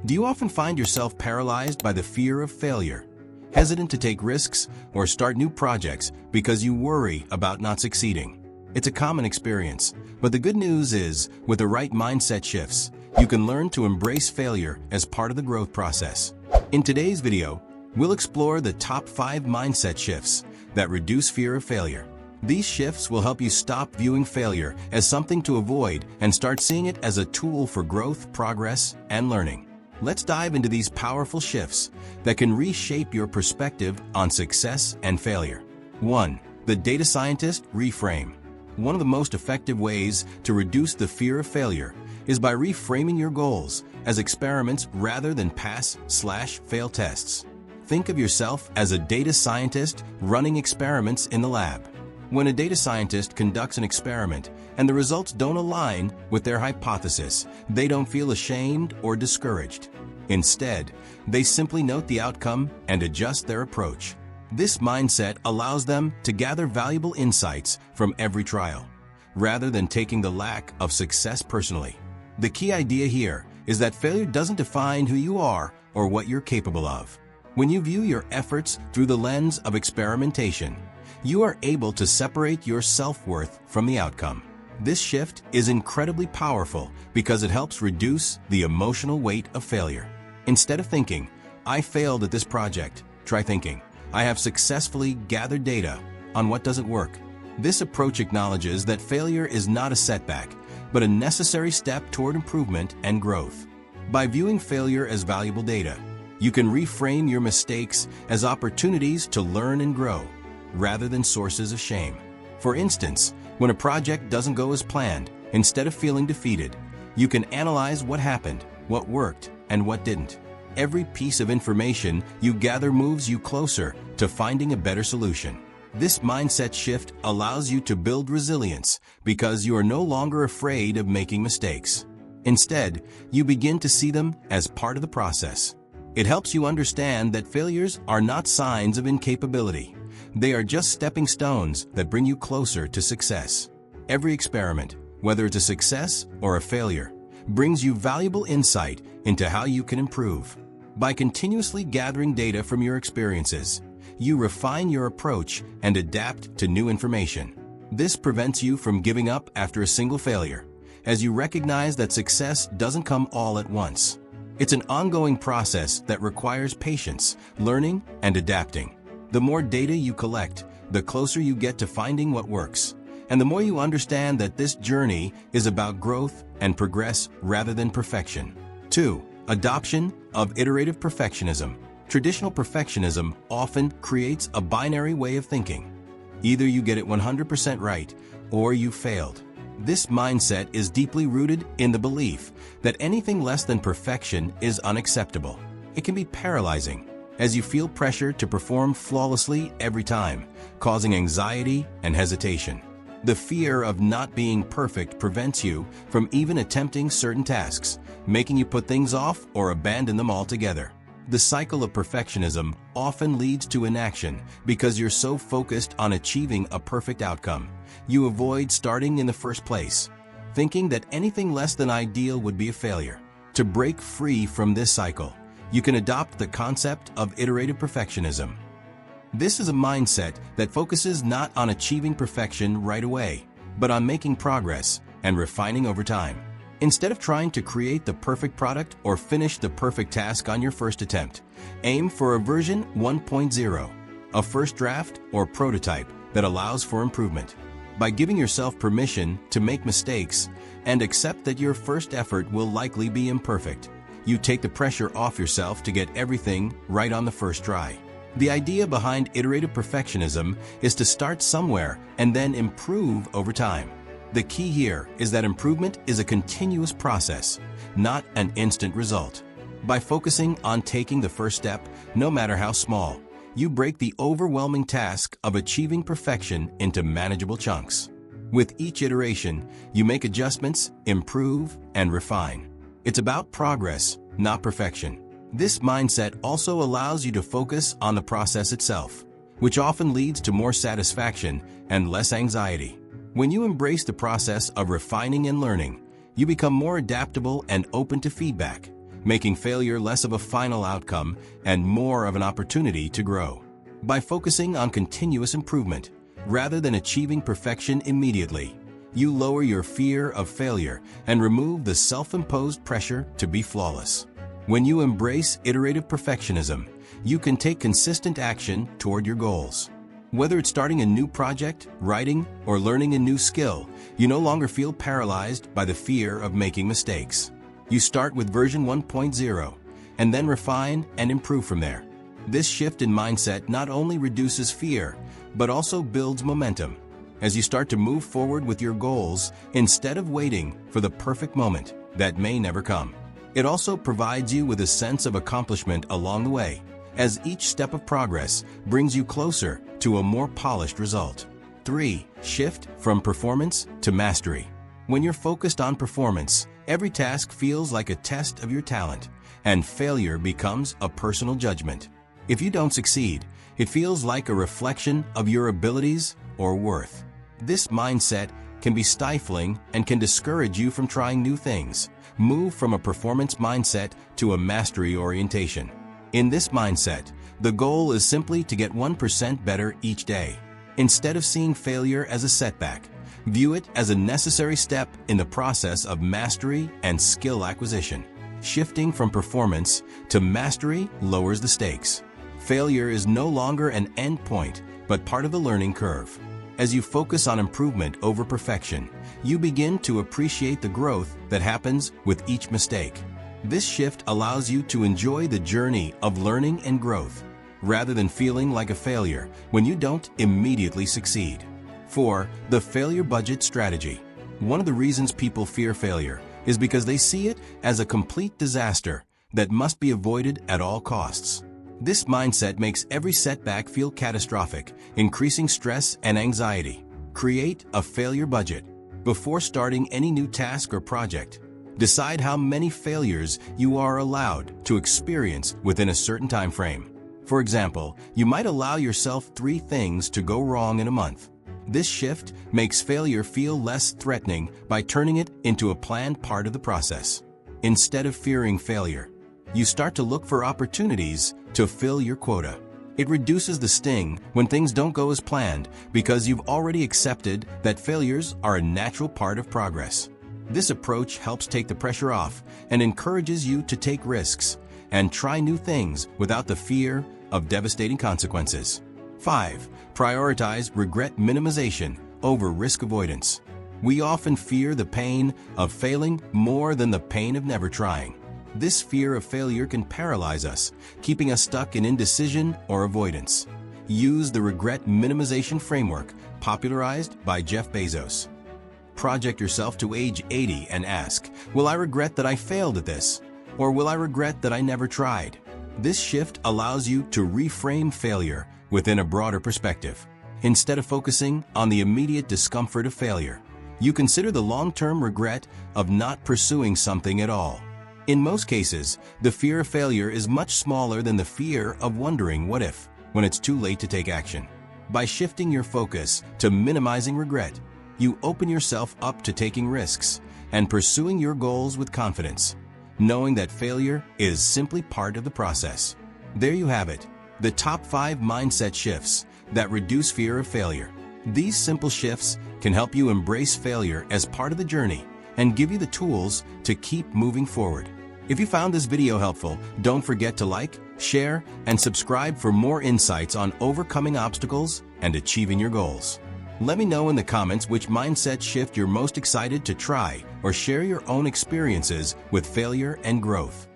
Do you often find yourself paralyzed by the fear of failure, hesitant to take risks or start new projects because you worry about not succeeding? It's a common experience, but the good news is, with the right mindset shifts, you can learn to embrace failure as part of the growth process. In today's video, we'll explore the top 5 mindset shifts that reduce fear of failure. These shifts will help you stop viewing failure as something to avoid and start seeing it as a tool for growth, progress, and learning. Let's dive into these powerful shifts that can reshape your perspective on success and failure. 1. The data scientist reframe. One of the most effective ways to reduce the fear of failure is by reframing your goals as experiments rather than pass/fail tests. Think of yourself as a data scientist running experiments in the lab. When a data scientist conducts an experiment and the results don't align with their hypothesis, they don't feel ashamed or discouraged. Instead, they simply note the outcome and adjust their approach. This mindset allows them to gather valuable insights from every trial, rather than taking the lack of success personally. The key idea here is that failure doesn't define who you are or what you're capable of. When you view your efforts through the lens of experimentation, you are able to separate your self-worth from the outcome. This shift is incredibly powerful because it helps reduce the emotional weight of failure. Instead of thinking, "I failed at this project," try thinking, "I have successfully gathered data on what doesn't work." This approach acknowledges that failure is not a setback, but a necessary step toward improvement and growth. By viewing failure as valuable data, you can reframe your mistakes as opportunities to learn and grow, rather than sources of shame. For instance, when a project doesn't go as planned, instead of feeling defeated, you can analyze what happened, what worked, and what didn't. Every piece of information you gather moves you closer to finding a better solution. This mindset shift allows you to build resilience because you are no longer afraid of making mistakes. Instead, you begin to see them as part of the process. It helps you understand that failures are not signs of incapability. They are just stepping stones that bring you closer to success. Every experiment, whether it's a success or a failure, brings you valuable insight into how you can improve. By continuously gathering data from your experiences, you refine your approach and adapt to new information. This prevents you from giving up after a single failure, as you recognize that success doesn't come all at once. It's an ongoing process that requires patience, learning, and adapting. The more data you collect, the closer you get to finding what works, and the more you understand that this journey is about growth and progress rather than perfection. 2. Adoption of iterative perfectionism. Traditional perfectionism often creates a binary way of thinking. Either you get it 100% right or you failed. This mindset is deeply rooted in the belief that anything less than perfection is unacceptable. It can be paralyzing, as you feel pressure to perform flawlessly every time, causing anxiety and hesitation. The fear of not being perfect prevents you from even attempting certain tasks, making you put things off or abandon them altogether. The cycle of perfectionism often leads to inaction because you're so focused on achieving a perfect outcome. You avoid starting in the first place, thinking that anything less than ideal would be a failure. To break free from this cycle, you can adopt the concept of iterative perfectionism. This is a mindset that focuses not on achieving perfection right away, but on making progress and refining over time. Instead of trying to create the perfect product or finish the perfect task on your first attempt, aim for a version 1.0, a first draft or prototype that allows for improvement. By giving yourself permission to make mistakes and accept that your first effort will likely be imperfect, you take the pressure off yourself to get everything right on the first try. The idea behind iterative perfectionism is to start somewhere and then improve over time. The key here is that improvement is a continuous process, not an instant result. By focusing on taking the first step, no matter how small, you break the overwhelming task of achieving perfection into manageable chunks. With each iteration, you make adjustments, improve, and refine. It's about progress, not perfection. This mindset also allows you to focus on the process itself, which often leads to more satisfaction and less anxiety. When you embrace the process of refining and learning, you become more adaptable and open to feedback, making failure less of a final outcome and more of an opportunity to grow. By focusing on continuous improvement, rather than achieving perfection immediately, you lower your fear of failure and remove the self-imposed pressure to be flawless. When you embrace iterative perfectionism, you can take consistent action toward your goals. Whether it's starting a new project, writing, or learning a new skill, you no longer feel paralyzed by the fear of making mistakes. You start with version 1.0 and then refine and improve from there. This shift in mindset not only reduces fear, but also builds momentum as you start to move forward with your goals instead of waiting for the perfect moment that may never come. It also provides you with a sense of accomplishment along the way, as each step of progress brings you closer to a more polished result. 3. Shift from performance to mastery. When you're focused on performance, every task feels like a test of your talent, and failure becomes a personal judgment. If you don't succeed, it feels like a reflection of your abilities or worth. This mindset can be stifling and can discourage you from trying new things. Move from a performance mindset to a mastery orientation. In this mindset, the goal is simply to get 1% better each day. Instead of seeing failure as a setback, view it as a necessary step in the process of mastery and skill acquisition. Shifting from performance to mastery lowers the stakes. Failure is no longer an end point, but part of the learning curve. As you focus on improvement over perfection, you begin to appreciate the growth that happens with each mistake. This shift allows you to enjoy the journey of learning and growth, rather than feeling like a failure when you don't immediately succeed. 4. The failure budget strategy. One of the reasons people fear failure is because they see it as a complete disaster that must be avoided at all costs. This mindset makes every setback feel catastrophic, increasing stress and anxiety. Create a failure budget. Before starting any new task or project, decide how many failures you are allowed to experience within a certain time frame. For example, you might allow yourself 3 things to go wrong in a month. This shift makes failure feel less threatening by turning it into a planned part of the process. Instead of fearing failure, you start to look for opportunities to fill your quota. It reduces the sting when things don't go as planned because you've already accepted that failures are a natural part of progress. This approach helps take the pressure off and encourages you to take risks and try new things without the fear of devastating consequences. 5. Prioritize regret minimization over risk avoidance. We often fear the pain of failing more than the pain of never trying. This fear of failure can paralyze us, keeping us stuck in indecision or avoidance. Use the regret minimization framework popularized by Jeff Bezos. Project yourself to age 80 and ask, will I regret that I failed at this? Or will I regret that I never tried? This shift allows you to reframe failure within a broader perspective. Instead of focusing on the immediate discomfort of failure, you consider the long-term regret of not pursuing something at all. In most cases, the fear of failure is much smaller than the fear of wondering what if, when it's too late to take action. By shifting your focus to minimizing regret, you open yourself up to taking risks and pursuing your goals with confidence, knowing that failure is simply part of the process. There you have it, the top 5 mindset shifts that reduce fear of failure. These simple shifts can help you embrace failure as part of the journey and give you the tools to keep moving forward. If you found this video helpful, don't forget to like, share, and subscribe for more insights on overcoming obstacles and achieving your goals. Let me know in the comments which mindset shift you're most excited to try, or share your own experiences with failure and growth.